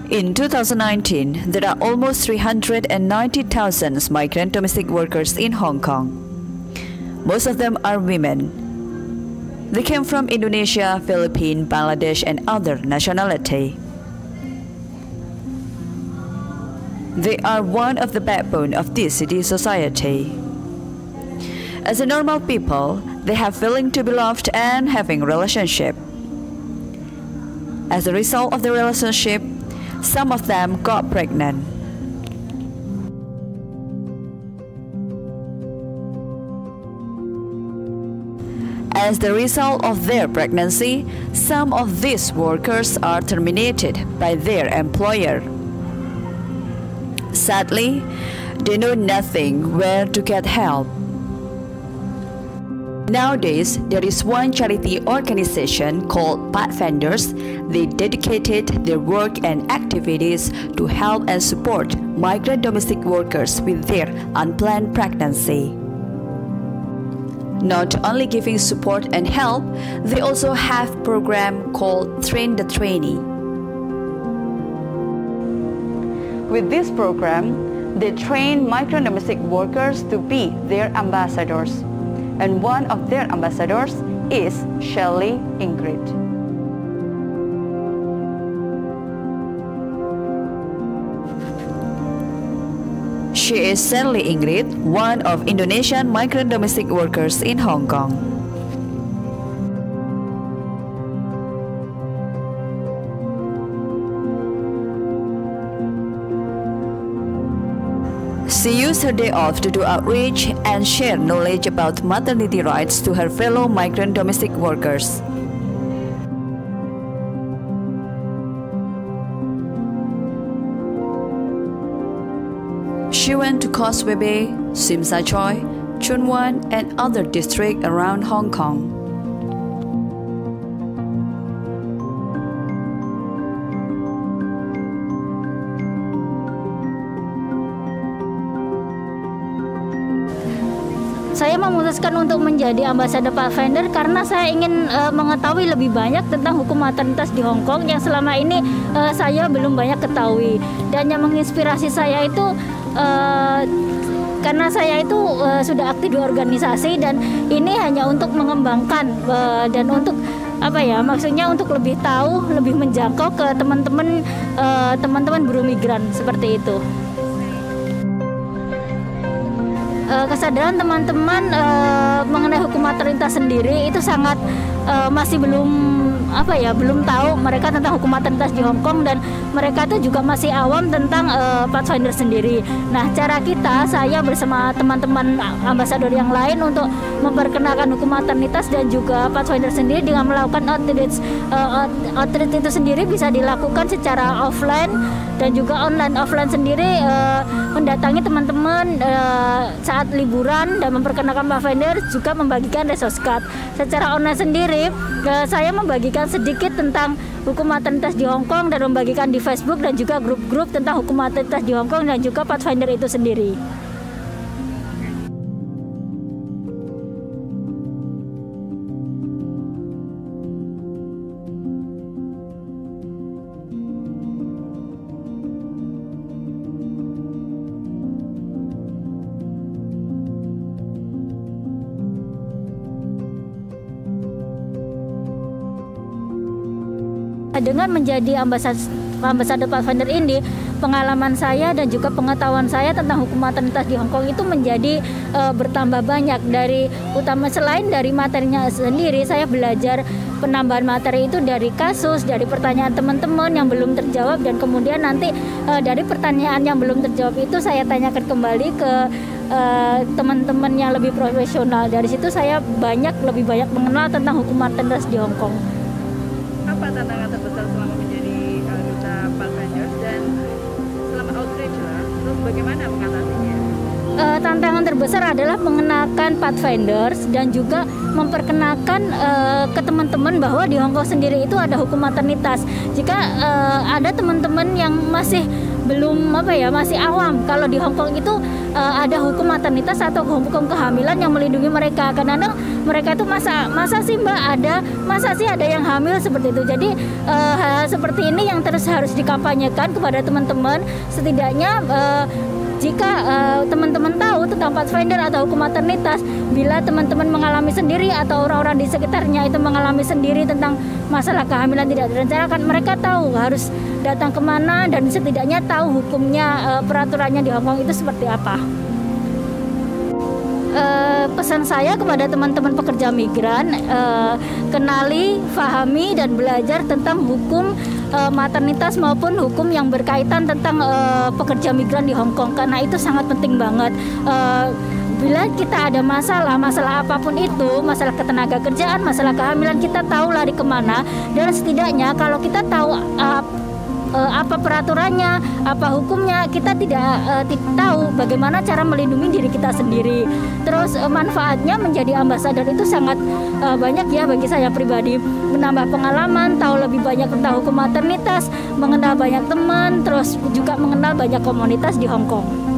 In 2019, there are almost 390,000 migrant domestic workers in Hong Kong. Most of them are women. They came from Indonesia, Philippines, Bangladesh, and other nationalities. They are one of the backbone of this city society. As a normal people, they have feeling to be loved and having relationship. As a result of the relationship, some of them got pregnant. As the result of their pregnancy, some of these workers are terminated by their employer. Sadly, they know nothing where to get help. Nowadays, there is one charity organization called Pathfinders. They dedicated their work and activities to help and support migrant domestic workers with their unplanned pregnancy. Not only giving support and help, they also have a program called Train the Trainee. With this program, they train migrant domestic workers to be their ambassadors. And one of their ambassadors is Shelley Ingrid. She is Shelley Ingrid, one of Indonesian migrant domestic workers in Hong Kong. She used her day off to do outreach and share knowledge about maternity rights to her fellow migrant domestic workers. She went to Causeway Bay, Tsim Sha Tsui, Tsuen Wan, and other districts around Hong Kong. Saya memutuskan untuk menjadi ambassador Pathfinder karena saya ingin mengetahui lebih banyak tentang hukum maternitas di Hong Kong yang selama ini saya belum banyak ketahui. Dan yang menginspirasi saya itu karena saya itu sudah aktif di organisasi dan ini hanya untuk mengembangkan dan untuk maksudnya untuk lebih tahu, lebih menjangkau ke teman-teman buruh migran seperti itu. Kesadaran teman-teman mengenai hukum maternitas sendiri itu sangat masih belum tahu mereka tentang hukum maternitas di Hong Kong dan mereka itu juga masih awam tentang Pathfinder sendiri. Nah, cara saya bersama teman-teman ambasador yang lain untuk memperkenalkan hukum maternitas dan juga Pathfinder sendiri dengan melakukan outreach itu sendiri bisa dilakukan secara offline dan juga online. Offline sendiri mendatangi teman-teman saat liburan dan memperkenalkan Pathfinder, juga membagikan resource card. Secara online sendiri saya membagikan sedikit tentang hukum maternitas di Hong Kong dan membagikan di Facebook dan juga grup-grup tentang hukum maternitas di Hong Kong dan juga Pathfinder itu sendiri. Dengan menjadi ambasador Pathfinder ini, pengalaman saya dan juga pengetahuan saya tentang hukum maternitas di Hong Kong itu menjadi bertambah banyak. Selain dari materinya sendiri, saya belajar penambahan materi itu dari kasus, dari pertanyaan teman-teman yang belum terjawab, dan kemudian nanti dari pertanyaan yang belum terjawab itu saya tanyakan kembali ke teman-teman yang lebih profesional. Dari situ saya lebih banyak mengenal tentang hukum maternitas di Hong Kong. Apa tantangan terbesar selama menjadi duta Pathfinder dan selama outreach terus bagaimana mengatasinya? Tantangan terbesar adalah mengenalkan Pathfinders dan juga memperkenalkan ke teman-teman bahwa di Hong Kong sendiri itu ada hukum maternitas. Jika ada teman-teman yang masih belum masih awam kalau di Hong Kong itu ada hukum maternitas atau hukum kehamilan yang melindungi mereka. Kadang-kadang mereka itu masa sih Mbak masa sih ada yang hamil seperti itu. Jadi hal seperti ini yang terus harus dikampanyekan kepada teman-teman. Setidaknya jika teman-teman tahu tentang Pathfinder atau hukum maternitas, bila teman-teman mengalami sendiri atau orang-orang di sekitarnya itu mengalami sendiri tentang masalah kehamilan tidak direncanakan, mereka tahu harus datang kemana dan setidaknya tahu hukumnya, peraturannya di Hong Kong itu seperti apa. Pesan saya kepada teman-teman pekerja migran, kenali, fahami, dan belajar tentang hukum maternitas maupun hukum yang berkaitan tentang pekerja migran di Hong Kong, karena itu sangat penting banget. Bila kita ada masalah apapun itu, masalah ketenaga kerjaan, masalah kehamilan, kita tahu lari kemana, dan setidaknya kalau kita tahu apa peraturannya, apa hukumnya, kita tidak tahu bagaimana cara melindungi diri kita sendiri. Terus manfaatnya menjadi ambasador itu sangat banyak ya bagi saya pribadi, menambah pengalaman, tahu lebih banyak tentang hukum maternitas, mengenal banyak teman, terus juga mengenal banyak komunitas di Hong Kong.